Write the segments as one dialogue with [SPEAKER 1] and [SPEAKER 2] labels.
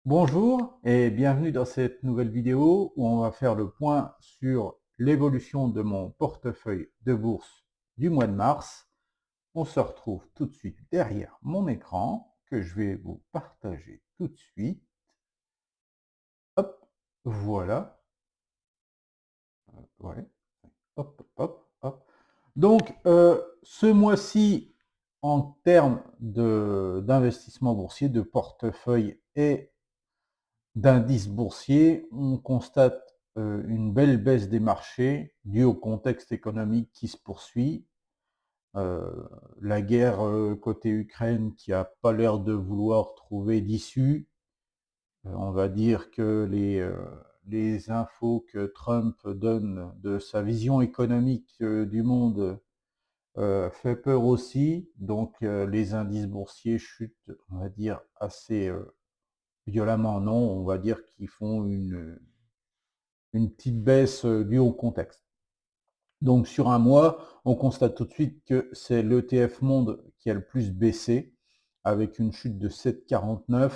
[SPEAKER 1] Bonjour et bienvenue dans cette nouvelle vidéo où on va faire le point sur l'évolution de mon portefeuille de bourse du mois de mars. On se retrouve tout de suite derrière mon écran que je vais vous partager tout de suite. Hop, voilà. Ouais. Hop, hop, hop. Donc, ce mois-ci, en termes d'investissement boursier, de portefeuille et d'indices boursiers, on constate une belle baisse des marchés due au contexte économique qui se poursuit. Euh, la guerre côté Ukraine qui a pas l'air de vouloir trouver d'issue. On va dire que les infos que Trump donne de sa vision économique du monde fait peur aussi. Donc les indices boursiers chutent, on va dire, assez violemment. Non, on va dire qu'ils font une petite baisse due au contexte. Donc sur un mois, on constate tout de suite que c'est l'ETF Monde qui a le plus baissé, avec une chute de 7,49.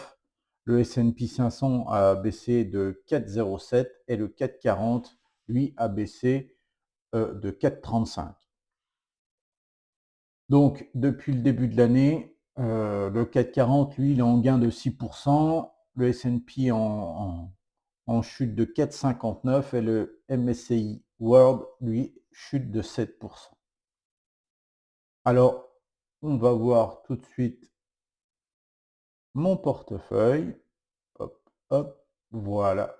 [SPEAKER 1] Le S&P 500 a baissé de 4,07 et le CAC 40, lui, a baissé de 4,35. Donc depuis le début de l'année, le CAC 40, lui, il est en gain de 6%, le S&P en chute de 4,59 et le MSCI World, lui, chute de 7%. Alors, on va voir tout de suite mon portefeuille. Hop, hop, voilà.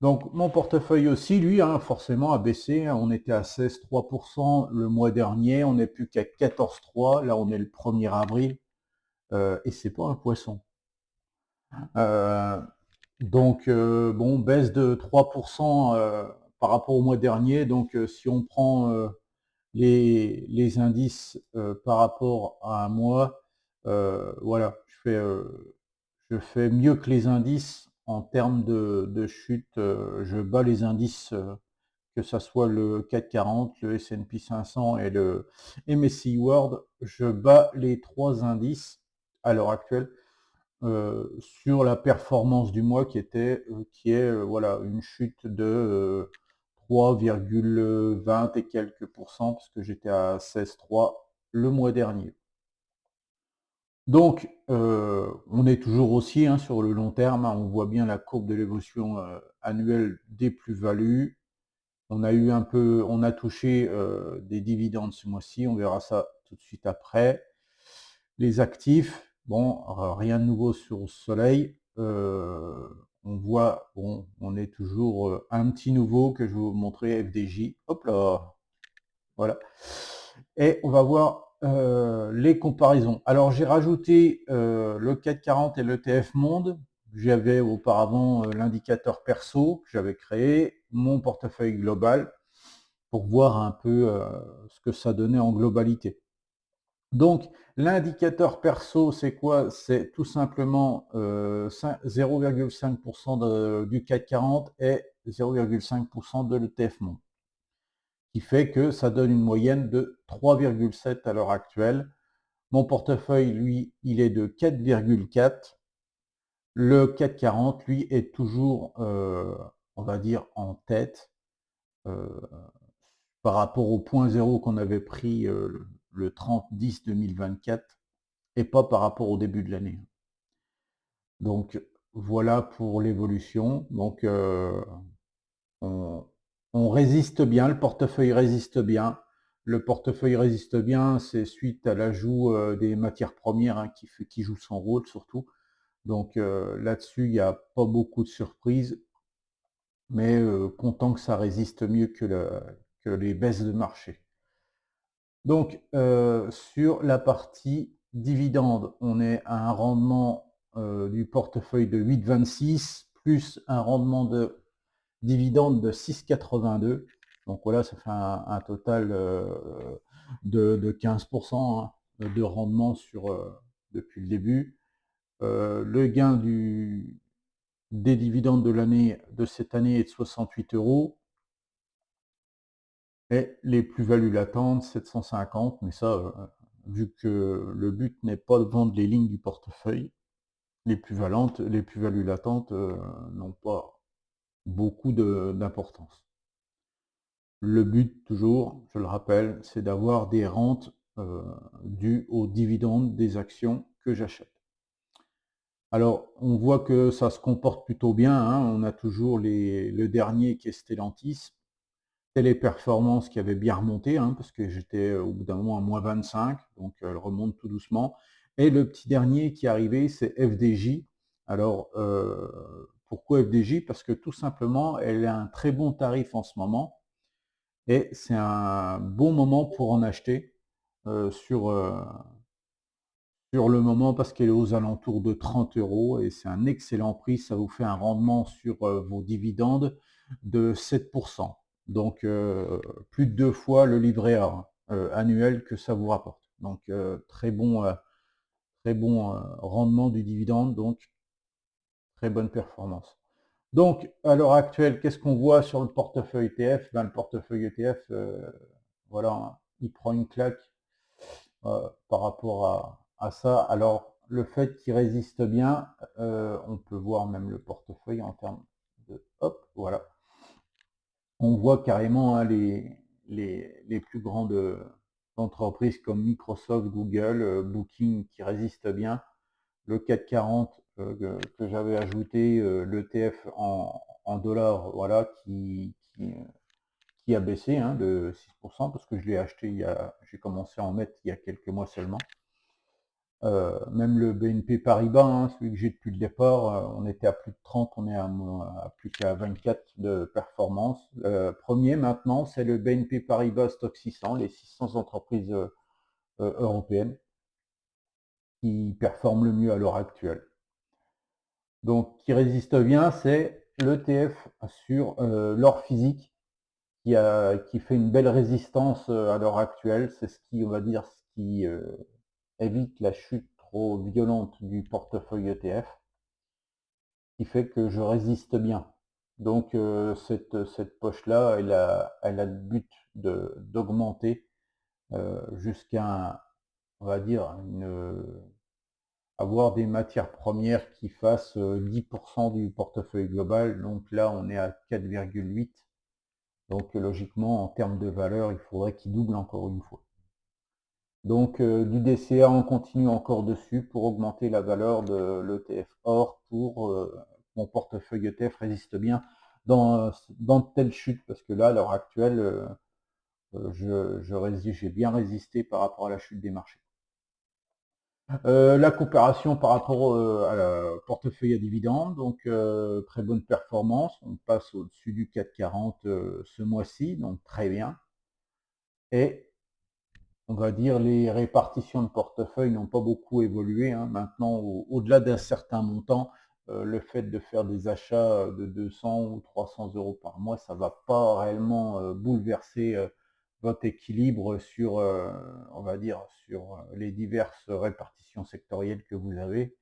[SPEAKER 1] Donc, mon portefeuille aussi, lui, forcément, a baissé. On était à 16,3% le mois dernier. On n'est plus qu'à 14,3%. Là, on est le 1er avril. Et c'est pas un poisson. Euh, Donc, bon, baisse de 3% par rapport au mois dernier. Donc, si on prend les indices par rapport à un mois, voilà, je fais mieux que les indices en termes de chute. Je bats les indices, que ce soit le CAC 40, le S&P 500 et le MSCI World. Je bats les trois indices à l'heure actuelle sur la performance du mois qui est voilà, une chute de 3,20 et quelques pourcents, parce que j'étais à 16,3 le mois dernier. Donc, on est toujours aussi sur le long terme, on voit bien la courbe de l'évolution annuelle des plus-values. On a touché des dividendes ce mois-ci, on verra ça tout de suite après. Les actifs, bon, rien de nouveau sur le soleil. On voit, bon, on est toujours un petit nouveau que je vais vous montrer, FDJ. Hop là, voilà. Et on va voir les comparaisons. Alors j'ai rajouté le CAC 40 et l'ETF Monde. J'avais auparavant l'indicateur perso que j'avais créé, mon portefeuille global, pour voir un peu ce que ça donnait en globalité. Donc, l'indicateur perso, c'est quoi? C'est tout simplement 0,5% du CAC 40 et 0,5% de l'ETF Monde, qui fait que ça donne une moyenne de 3,7 à l'heure actuelle. Mon portefeuille, lui, il est de 4,4. Le CAC 40, lui, est toujours, on va dire, en tête euh, par rapport au point zéro qu'on avait pris le 30-10-2024 et pas par rapport au début de l'année. Donc voilà pour l'évolution. Donc on, on résiste bien, le portefeuille résiste bien. Le portefeuille résiste bien, c'est suite à l'ajout des matières premières qui joue son rôle surtout. Donc là-dessus, il n'y a pas beaucoup de surprises, mais content que ça résiste mieux que les baisses de marché. Donc sur la partie dividende, on est à un rendement du portefeuille de 8,26 plus un rendement de dividende de 6,82. Donc voilà, ça fait un total de 15% de rendement depuis le début. Le gain des dividendes de cette année est de 68 euros. Et les plus-values latentes, 750, mais ça, vu que le but n'est pas de vendre les lignes du portefeuille, les plus-values latentes n'ont pas beaucoup d'importance. Le but, toujours, je le rappelle, c'est d'avoir des rentes dues aux dividendes des actions que j'achète. Alors, on voit que ça se comporte plutôt bien, hein. On a toujours le dernier qui est Stellantis. Téléperformance qui avait bien remonté, hein, parce que j'étais au bout d'un moment à -25, donc elle remonte tout doucement. Et le petit dernier qui est arrivé, c'est FDJ. Alors, pourquoi FDJ? Parce que tout simplement, elle a un très bon tarif en ce moment et c'est un bon moment pour en acheter sur le moment parce qu'elle est aux alentours de 30 € et c'est un excellent prix. Ça vous fait un rendement sur vos dividendes de 7%. Donc plus de 2 fois le livret A annuel que ça vous rapporte. Donc très bon rendement du dividende, donc très bonne performance. Donc à l'heure actuelle, qu'est-ce qu'on voit sur le portefeuille ETF? Ben, le portefeuille ETF, voilà, hein, il prend une claque par rapport à ça. Alors, le fait qu'il résiste bien, on peut voir même le portefeuille en termes de... Hop, voilà. On voit carrément hein, les plus grandes entreprises comme Microsoft, Google, Booking qui résistent bien. Le CAC 40 que j'avais ajouté, l'ETF en dollars, voilà, qui a baissé hein, de 6% parce que je l'ai acheté, j'ai commencé à en mettre il y a quelques mois seulement. Même le BNP Paribas, hein, celui que j'ai depuis le départ, on était à plus de 30, on est à plus qu'à 24 de performance. Premier maintenant, c'est le BNP Paribas Stock 600, les 600 entreprises européennes qui performent le mieux à l'heure actuelle. Donc, qui résiste bien, c'est l'ETF sur l'or physique qui fait une belle résistance à l'heure actuelle. C'est ce qui, on va dire, ce qui évite la chute trop violente du portefeuille ETF, qui fait que je résiste bien. Donc cette poche-là, elle a le but d'augmenter jusqu'à, on va dire, avoir des matières premières qui fassent 10% du portefeuille global. Donc là, on est à 4,8. Donc logiquement, en termes de valeur, il faudrait qu'il double encore une fois. Donc du DCA, on continue encore dessus pour augmenter la valeur de l'ETF or pour mon portefeuille ETF résiste bien dans de telles chutes, parce que là, à l'heure actuelle, j'ai bien résisté par rapport à la chute des marchés. La coopération par rapport à la portefeuille à dividendes, donc très bonne performance, on passe au-dessus du 4,40 ce mois-ci, donc très bien. Et on va dire les répartitions de portefeuille n'ont pas beaucoup évolué. Hein. Maintenant, au-delà d'un certain montant, le fait de faire des achats de 200 ou 300 € par mois, ça ne va pas réellement bouleverser votre équilibre sur, on va dire, sur les diverses répartitions sectorielles que vous avez.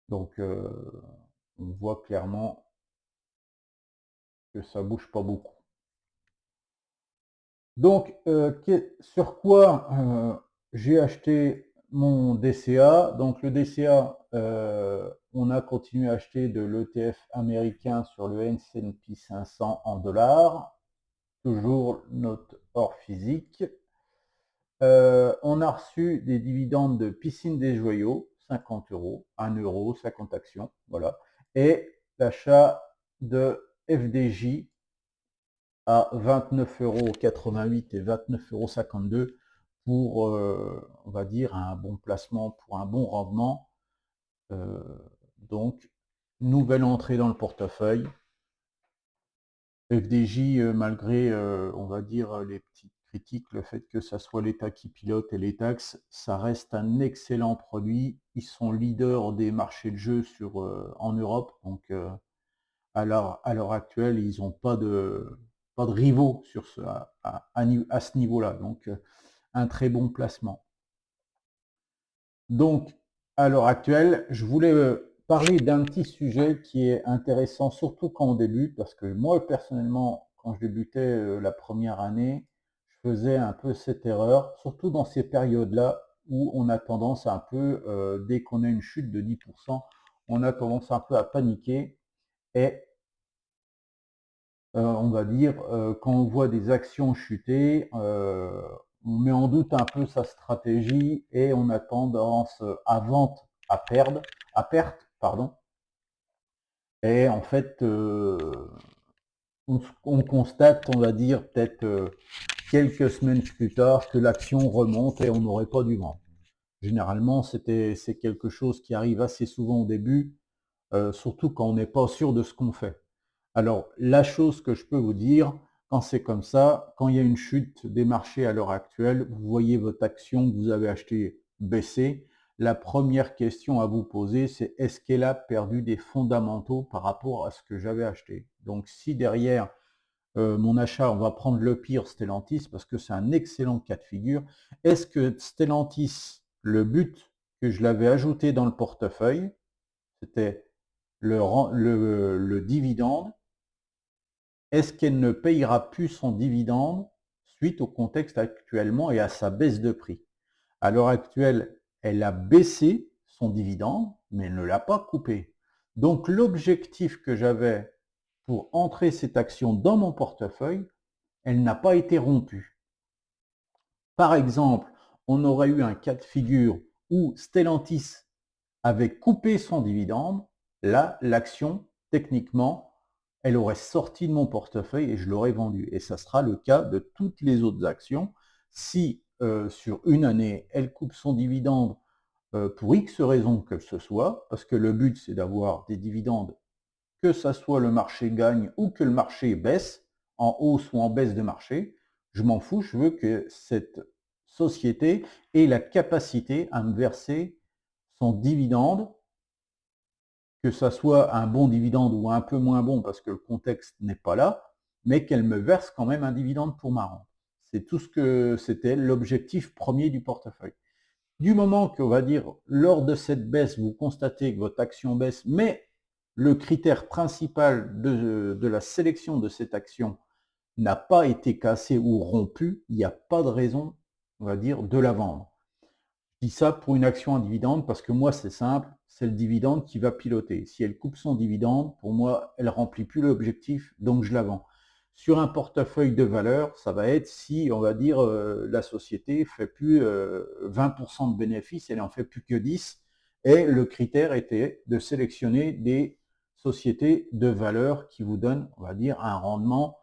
[SPEAKER 1] Donc, on voit clairement que ça ne bouge pas beaucoup. Donc, sur quoi j'ai acheté mon DCA? Donc le DCA, on a continué à acheter de l'ETF américain sur le S&P 500 en dollars, toujours notre or physique. On a reçu des dividendes de Piscine des Joyaux, 50 €, 1 €, 50 actions, voilà. Et l'achat de FDJ à 29,88 € et 29,52 € pour, on va dire, un bon placement, pour un bon rendement. Donc, nouvelle entrée dans le portefeuille. FDJ, malgré, on va dire, les petites critiques, le fait que ça soit l'État qui pilote et les taxes, ça reste un excellent produit. Ils sont leaders des marchés de jeux en Europe, donc à l'heure actuelle, ils n'ont pas de rivaux sur à ce niveau-là. Donc, un très bon placement. Donc, à l'heure actuelle, je voulais parler d'un petit sujet qui est intéressant, surtout quand on débute, parce que moi, personnellement, quand je débutais la première année, je faisais un peu cette erreur, surtout dans ces périodes-là. où on a tendance un peu, dès qu'on a une chute de 10%, on a tendance un peu à paniquer et on va dire, quand on voit des actions chuter, on met en doute un peu sa stratégie et on a tendance à vente à perte, pardon. Et en fait, on constate, on va dire, peut-être quelques semaines plus tard que l'action remonte et on n'aurait pas dû vendre. Généralement, c'est quelque chose qui arrive assez souvent au début, surtout quand on n'est pas sûr de ce qu'on fait. Alors, la chose que je peux vous dire, quand c'est comme ça, quand il y a une chute des marchés à l'heure actuelle, vous voyez votre action que vous avez achetée baisser, la première question à vous poser, c'est est-ce qu'elle a perdu des fondamentaux par rapport à ce que j'avais acheté? Donc, si derrière mon achat, on va prendre le pire, Stellantis, parce que c'est un excellent cas de figure, est-ce que Stellantis, le but que je l'avais ajouté dans le portefeuille, c'était le dividende, est-ce qu'elle ne payera plus son dividende suite au contexte actuellement et à sa baisse de prix? À l'heure actuelle, elle a baissé son dividende, mais elle ne l'a pas coupé. Donc l'objectif que j'avais pour entrer cette action dans mon portefeuille, elle n'a pas été rompue. Par exemple, on aurait eu un cas de figure où Stellantis avait coupé son dividende, là, l'action, techniquement, elle aurait sorti de mon portefeuille et je l'aurais vendue. Et ça sera le cas de toutes les autres actions. Si sur une année, elle coupe son dividende pour X raisons que ce soit, parce que le but c'est d'avoir des dividendes, que ça soit le marché gagne ou que le marché baisse, en hausse ou en baisse de marché, je m'en fous, je veux que cette société ait la capacité à me verser son dividende, que ça soit un bon dividende ou un peu moins bon parce que le contexte n'est pas là, mais qu'elle me verse quand même un dividende pour ma rente. C'est tout ce que c'était l'objectif premier du portefeuille. Du moment qu'on va dire, lors de cette baisse, vous constatez que votre action baisse, mais le critère principal de la sélection de cette action n'a pas été cassé ou rompu, il n'y a pas de raison, on va dire, de la vendre. Je dis ça pour une action à dividende parce que moi, c'est simple, c'est le dividende qui va piloter. Si elle coupe son dividende, pour moi, elle remplit plus l'objectif, donc je la vends. Sur un portefeuille de valeur, ça va être si, on va dire, la société fait plus 20% de bénéfices, elle en fait plus que 10, et le critère était de sélectionner des sociétés de valeur qui vous donnent, on va dire, un rendement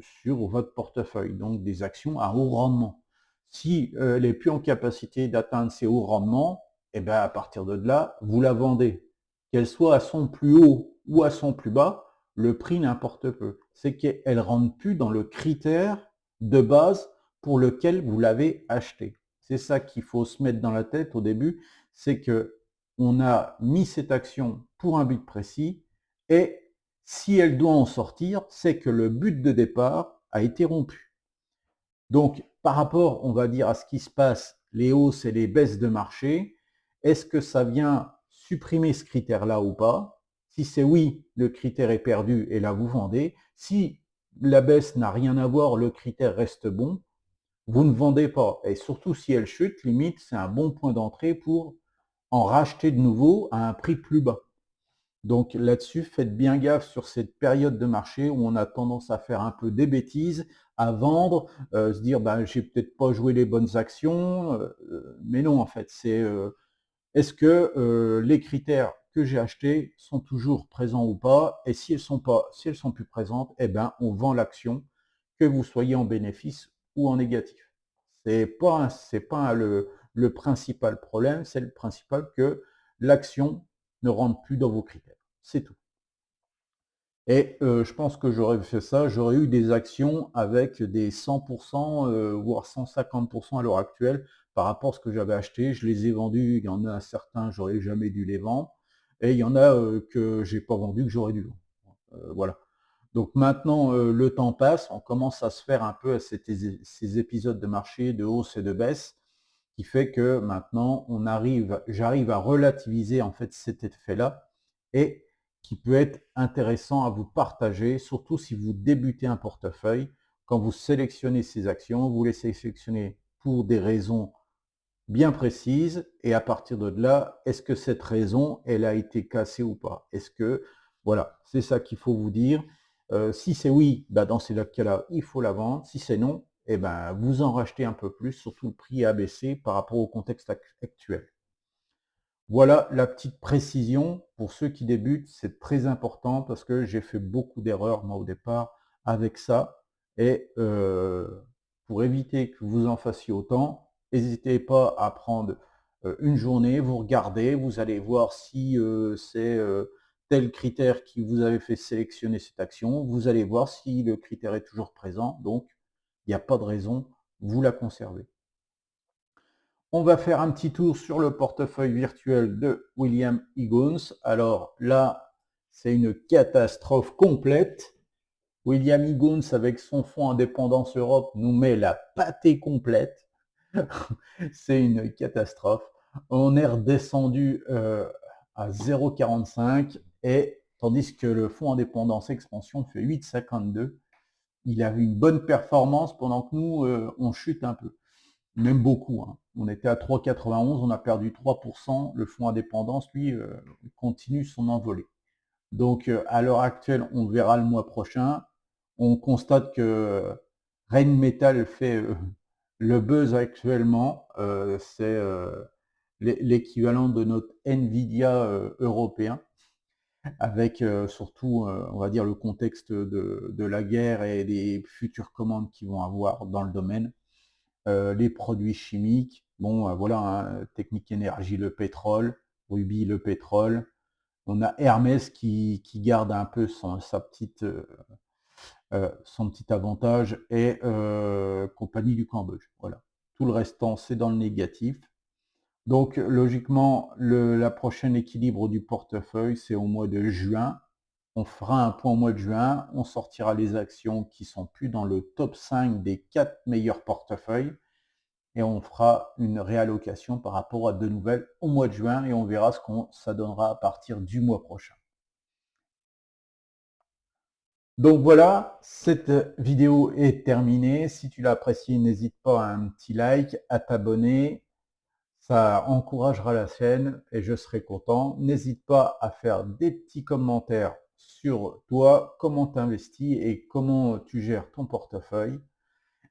[SPEAKER 1] sur votre portefeuille, donc des actions à haut rendement. Si elle n'est plus en capacité d'atteindre ces hauts rendements, et bien à partir de là, vous la vendez. Qu'elle soit à son plus haut ou à son plus bas, le prix n'importe peu. C'est qu'elle ne rentre plus dans le critère de base pour lequel vous l'avez acheté. C'est ça qu'il faut se mettre dans la tête au début, c'est que on a mis cette action pour un but précis et si elle doit en sortir, c'est que le but de départ a été rompu. Donc, par rapport, on va dire, à ce qui se passe, les hausses et les baisses de marché, est-ce que ça vient supprimer ce critère-là ou pas? Si c'est oui, le critère est perdu et là, vous vendez. Si la baisse n'a rien à voir, le critère reste bon, vous ne vendez pas. Et surtout, si elle chute, limite, c'est un bon point d'entrée pour en racheter de nouveau à un prix plus bas. Donc là-dessus, faites bien gaffe sur cette période de marché où on a tendance à faire un peu des bêtises, à vendre, se dire ben, j'ai peut-être pas joué les bonnes actions, mais non en fait, c'est est-ce que les critères que j'ai achetés sont toujours présents ou pas, et si elles sont pas, si elles sont plus présentes, eh ben on vend l'action, que vous soyez en bénéfice ou en négatif. C'est pas le principal problème, c'est le principal que l'action ne rentre plus dans vos critères. C'est tout. Et je pense que j'aurais fait ça, j'aurais eu des actions avec des 100%, voire 150% à l'heure actuelle par rapport à ce que j'avais acheté. Je les ai vendus, il y en a certains, j'aurais jamais dû les vendre. Et il y en a que j'ai pas vendu, que j'aurais dû vendre. Voilà. Donc maintenant, le temps passe, on commence à se faire un peu à ces épisodes de marché, de hausse et de baisse, qui fait que maintenant, j'arrive à relativiser en fait cet effet-là et qui peut être intéressant à vous partager, surtout si vous débutez un portefeuille. Quand vous sélectionnez ces actions, vous les sélectionnez pour des raisons bien précise, et à partir de là, est-ce que cette raison, elle a été cassée ou pas? Est-ce que, voilà, c'est ça qu'il faut vous dire. Si c'est oui, bah dans ces cas-là, il faut la vendre. Si c'est non, eh ben, vous en rachetez un peu plus, surtout le prix a baissé par rapport au contexte actuel. Voilà la petite précision pour ceux qui débutent, c'est très important parce que j'ai fait beaucoup d'erreurs moi au départ avec ça et pour éviter que vous en fassiez autant, n'hésitez pas à prendre une journée, vous regardez, vous allez voir si c'est tel critère qui vous avait fait sélectionner cette action, vous allez voir si le critère est toujours présent, donc il n'y a pas de raison, vous la conservez. On va faire un petit tour sur le portefeuille virtuel de William Higgins. Alors là, c'est une catastrophe complète. William Higgins, avec son fonds Indépendance Europe, nous met la pâtée complète. C'est une catastrophe. On est redescendu à 0,45 et tandis que le fonds Indépendance Expansion fait 8,52. Il avait une bonne performance pendant que nous, on chute un peu. Même beaucoup. Hein. On était à 3,91, on a perdu 3%. Le fonds indépendance, lui, continue son envolée. Donc, à l'heure actuelle, on verra le mois prochain. On constate que Rheinmetall fait le buzz actuellement. C'est l'équivalent de notre Nvidia européen, avec surtout, on va dire, le contexte de la guerre et des futures commandes qu'ils vont avoir dans le domaine. Les produits chimiques, bon voilà, hein, Technip Energies le pétrole, Ruby le pétrole. On a Hermès qui garde un peu son petit avantage et Compagnie du Cambodge. Voilà. Tout le restant, c'est dans le négatif. Donc logiquement, la prochaine équilibre du portefeuille, c'est au mois de juin. On fera un point au mois de juin, on sortira les actions qui sont plus dans le top 5 des 4 meilleurs portefeuilles et on fera une réallocation par rapport à de nouvelles au mois de juin et on verra ce que ça donnera à partir du mois prochain. Donc voilà, cette vidéo est terminée. Si tu l'as appréciée, n'hésite pas à un petit like, à t'abonner. Ça encouragera la chaîne et je serai content. N'hésite pas à faire des petits commentaires sur toi, comment tu investis et comment tu gères ton portefeuille.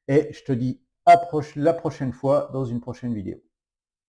[SPEAKER 1] Et je te dis à la prochaine fois dans une prochaine vidéo.